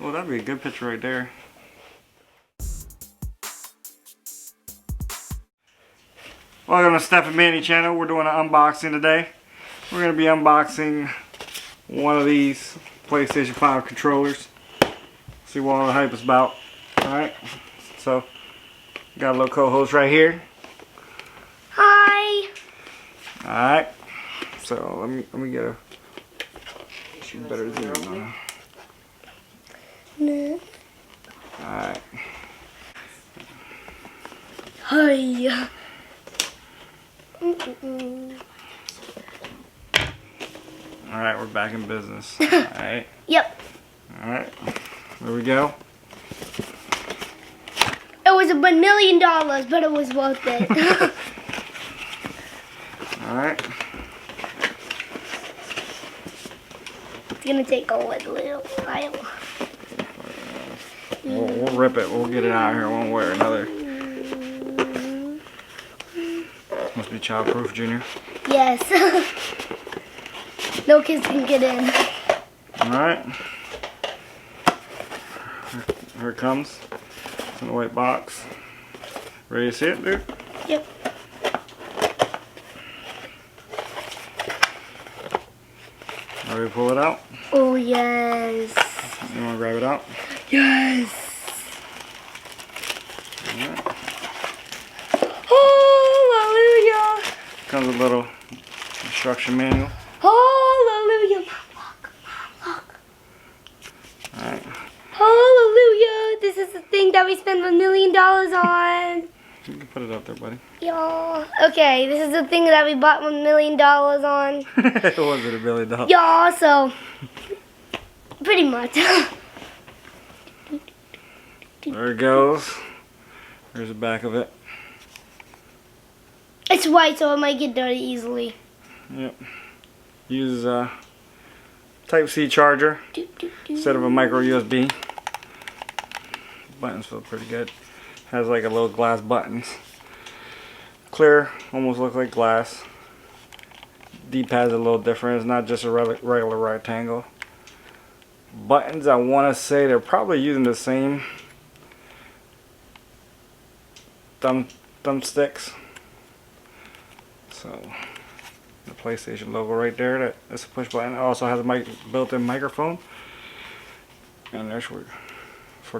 Oh, that'd be a good picture right there. Welcome to Steph and Mannie channel. We're doing an unboxing today. We're going to be unboxing one of these PlayStation 5 controllers. See what all the hype is about. Alright, so got a little co-host right here. Hi. Alright, so let me get a better zoom on. No. Alright. Hi. Alright, we're back in business. Alright. Yep. Alright. There we go. It was $1 million, but it was worth it. Alright. It's gonna take a little while. We'll rip it. We'll get it out of here one way or another. Must be childproof, Junior. Yes. No kids can get in. Alright. Here it comes. It's in the white box. Ready to see it, dude? Yep. Ready to pull it out? Oh, yes. You want to grab it out? Yes. Alright. Hallelujah. Comes with a little instruction manual. Hallelujah. Look. Alright. Hallelujah. This is the thing that we spent $1 million on. You can put it up there, buddy. Y'all. Okay, this is the thing that we bought $1 million on. It wasn't $1 million. Y'all, so pretty much. There it goes. There's the back of it. It's white, so it might get dirty easily. Yep. Uses a Type-C charger instead of a micro USB. Buttons feel pretty good. Has like a little glass buttons. Clear, almost look like glass. D-pad's a little different. It's not just a regular rectangle. Buttons, I want to say they're probably using the same thumbsticks. So the PlayStation logo right there. That's a push button. It also has a built-in microphone. And there's for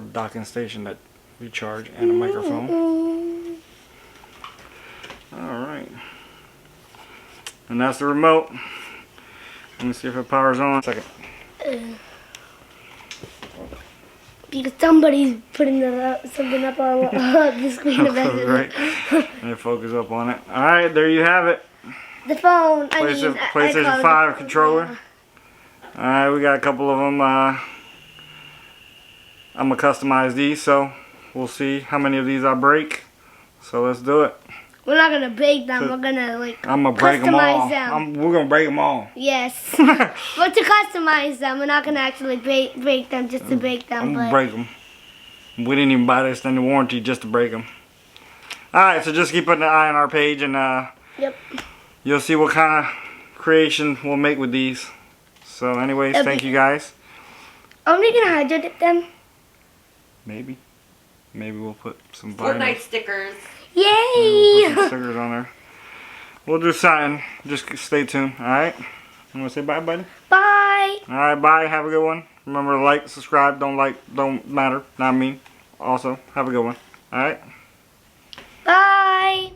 the docking station that we charge and a microphone. Alright. And that's the remote. Let me see if it powers on. Second. Because somebody's putting something up on the screen. Right. And it focus up on it. Alright, there you have it. The phone. PlayStation 5 controller. Alright, we got a couple of them. I'm going to customize these, so we'll see how many of these I break. So let's do it. We're not going to break them. We're going to I'm going to break them all. Them. We're going to break them all. Yes. But to customize them, we're not going to actually break them just to break them. I'm going to break them. We didn't even buy the extended warranty just to break them. Alright, so just keep an eye on our page and yep. You'll see what kind of creation we'll make with these. So anyways, thank you guys. Are we going to hydrate them? Maybe. Maybe we'll put some Fortnite stickers. Yay! We'll put some stickers on there. We'll do something. Just stay tuned. Alright? You want to say bye, buddy? Bye! Alright, bye. Have a good one. Remember to like, subscribe. Don't matter. Not me. Also, have a good one. Alright? Bye!